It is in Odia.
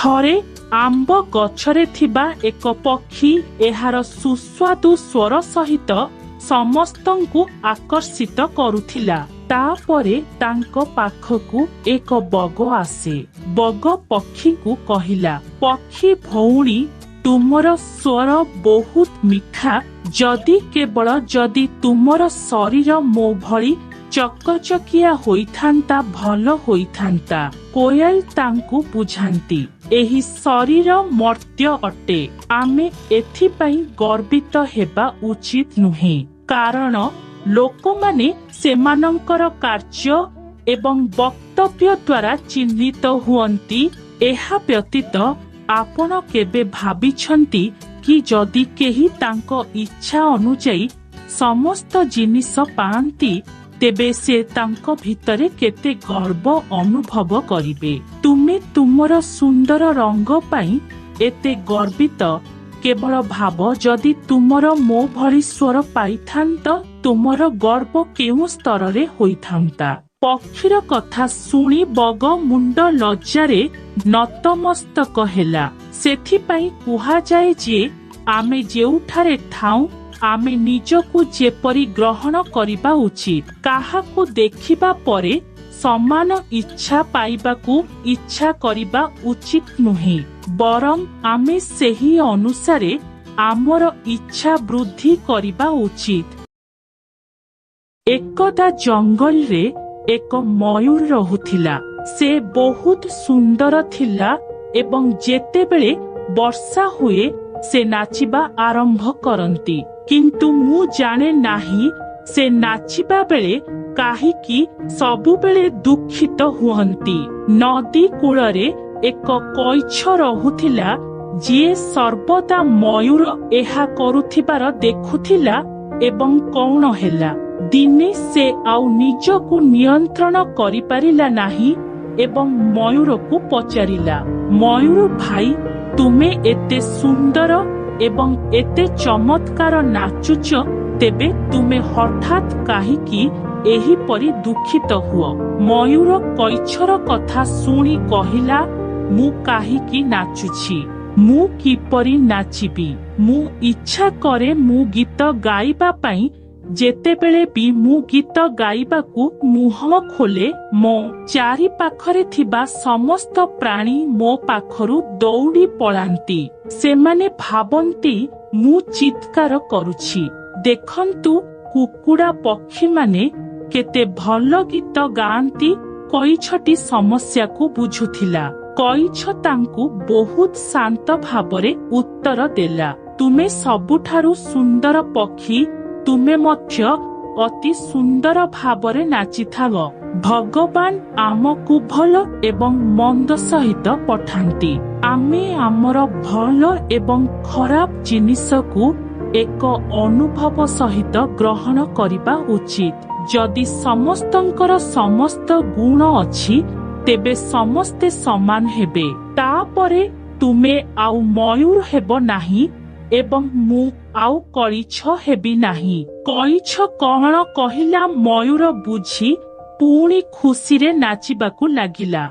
ଥରେ ଆମ୍ବ ଗଛରେ ଥିବା ଏକ ପକ୍ଷୀ ଏହାର ସୁସ୍ୱାଦୁ ସ୍ୱର ସହିତ ସମସ୍ତଙ୍କୁ ଆକର୍ଷିତ କରୁଥିଲା। ତାପରେ ତାଙ୍କ ପାଖକୁ ଏକ ବଗ ଆସେ। ବଗ ପକ୍ଷୀକୁ କହିଲା, ପକ୍ଷୀ ଭଉଣୀ, ତୁମର ସ୍ୱର ବହୁତ ମିଠା। ଯଦି ତୁମର ଶରୀର ମୋ ଭଳି ଚକଚକିଆ ହୋଇଥାନ୍ତା ଭଲ ହୋଇଥାନ୍ତା। କୋୟଲ ତାଙ୍କୁ ବୁଝାନ୍ତି, ଏହି ଶରୀର ମର୍ତ୍ତ୍ୟ ଅଟେ। ଆମେ ଏଥିପାଇଁ ଗର୍ବିତ ହେବା ଉଚିତ ନୁହେଁ, କାରଣ ଲୋକମାନେ ସେମାନଙ୍କର କାର୍ଯ୍ୟ ଏବଂ ବକ୍ତବ୍ୟ ଦ୍ୱାରା ଚିହ୍ନିତ ହୁଅନ୍ତି। ଏହା ବ୍ୟତୀତ ଆପଣ କେବେ ଭାବିଛନ୍ତି କି ଯଦି କେହି ତାଙ୍କ ଇଚ୍ଛା ଅନୁଯାୟୀ ସମସ୍ତ ଜିନିଷ ପାଆନ୍ତି, ତେବେ ସେ ତାଙ୍କ ଭିତରେ କେତେ ଗର୍ବ ଅନୁଭବ କରିବେ? ତୁମେ ତୁମର ସୁନ୍ଦର ରଙ୍ଗ ପାଇଁ ଏତେ ଗର୍ବିତ। କେବଳ ଭାବ, ଯଦି ତୁମର ମୋ ଭଳି ସ୍ୱର ପାଇଥାନ୍ତ, ତୁମର ଗର୍ବ କେଉଁ ସ୍ତରରେ ହୋଇଥାନ୍ତା। ପକ୍ଷୀର କଥା ଶୁଣି ବଗ ମୁଣ୍ଡ ଲଜ୍ଜାରେ ନତମସ୍ତକ ହେଲା। ସେଥିପାଇଁ କୁହାଯାଏ ଯେ ଆମେ ଯେଉଁଠାରେ ଥାଉଁ ଆମେ ନିଜକୁ ଯେପରି ଗ୍ରହଣ କରିବା ଉଚିତ। କାହାକୁ ଦେଖିବା ପରେ ସମାନ ଇଚ୍ଛା ପାଇବାକୁ ଇଚ୍ଛା କରିବା ଉଚିତ ନୁହେଁ, ବରଂ ଆମେ ସେହି ଅନୁସାରେ ଆମର ଇଚ୍ଛା ବୃଦ୍ଧି କରିବା ଉଚିତ। ଏକଦା ଜଙ୍ଗଲରେ ଏକ ମୟୂର ରହୁଥିଲା। ସେ ବହୁତ ସୁନ୍ଦର ଥିଲା ଏବଂ ଯେତେବେଳେ ବର୍ଷା ହୁଏ ସେ ନାଚିବା ଆରମ୍ଭ କରନ୍ତି। କିନ୍ତୁ ମୁଁ ଜାଣେ ନାହିଁ ସେ ନାଚିବା ବେଳେ କାହିଁକି ସବୁବେଳେ ଦୁଃଖିତ ହୁଅନ୍ତି। ନଦୀ କୂଳରେ ଏକ କଇଁଛ ରହୁଥିଲା, ଯିଏ ସର୍ବଦା ମୟୂର ଏହା କରୁଥିବାର ଦେଖୁଥିଲା। ଏବଂ କଣ ହେଲା, ଦିନେ ସେ ଆଉ ନିଜକୁ ନିୟନ୍ତ୍ରଣ କରିପାରିଲା ନାହିଁ ଏବଂ ମୟୂରକୁ ପଚାରିଲା, ମୟୂର ଭାଇ, ତୁମେ ଏତେ ସୁନ୍ଦର ଏବଂ ଏତେ ଚମତ୍କାର ନାଚୁଛ, ତେବେ ତୁମେ ହଠାତ୍ କାହିଁକି ଏହିପରି ଦୁଃଖିତ ହୁଅ? ମୟୂର କଇଁଛର କଥା ଶୁଣି କହିଲା, ମୁଁ କାହିଁକି ନାଚୁଛି? ମୁଁ କିପରି ନାଚିବି? ମୁଁ ଇଚ୍ଛା କରେ ମୁଁ ଗୀତ ଗାଇବା ପାଇଁ। ଯେତେବେଳେ ବି ମୁଁ ଗୀତ ଗାଇବାକୁ ମୁହଁ ଖୋଲେ, ମୋ ଚାରିପାଖରେ ଥିବା ସମସ୍ତ ପ୍ରାଣୀ ମୋ ପାଖରୁ ଦୌଡ଼ି ପଳାନ୍ତି। ସେମାନେ ଭାବନ୍ତି ମୁଁ ଚିତ୍କାର କରୁଛି। ଦେଖନ୍ତୁ, କୁକୁଡ଼ା ପକ୍ଷୀମାନେ କେତେ ଭଲ ଗୀତ ଗାଆନ୍ତି। କଇଁଛଟି ସମସ୍ୟାକୁ ବୁଝୁଥିଲା। କଇଁଛ ତାଙ୍କୁ ବହୁତ ଶାନ୍ତ ଭାବରେ ଉତ୍ତର ଦେଲା, ତୁମେ ସବୁଠାରୁ ସୁନ୍ଦର ପକ୍ଷୀ। ତୁମେ ମଧ୍ୟ ଅତି ସୁନ୍ଦର ଭାବରେ ନାଚିଥାଅ। ଭଗବାନ ଆମକୁ ଭଲ ଏବଂ ମନ୍ଦ ସହିତ ପଠାନ୍ତି। ଆମେ ଆମର ଭଲ ଏବଂ ଖରାପ ଜିନିଷକୁ ଏକ ଅନୁଭବ ସହିତ ଗ୍ରହଣ କରିବା ଉଚିତ। ଯଦି ସମସ୍ତଙ୍କର ସମସ୍ତ ଗୁଣ ଅଛି, ତେବେ ସମସ୍ତେ ସମାନ ହେବେ। ତାପରେ ତୁମେ ଆଉ ମୟୂର ହେବ ନାହିଁ ଏବଂ ମୁଁ ଆଉ କଇଁଛ ହେବି ନାହିଁ। କଇଁଛ କଣ କହିଲା, ମୟୂର ବୁଝି ପୁଣି ଖୁସିରେ ନାଚିବାକୁ ଲାଗିଲା।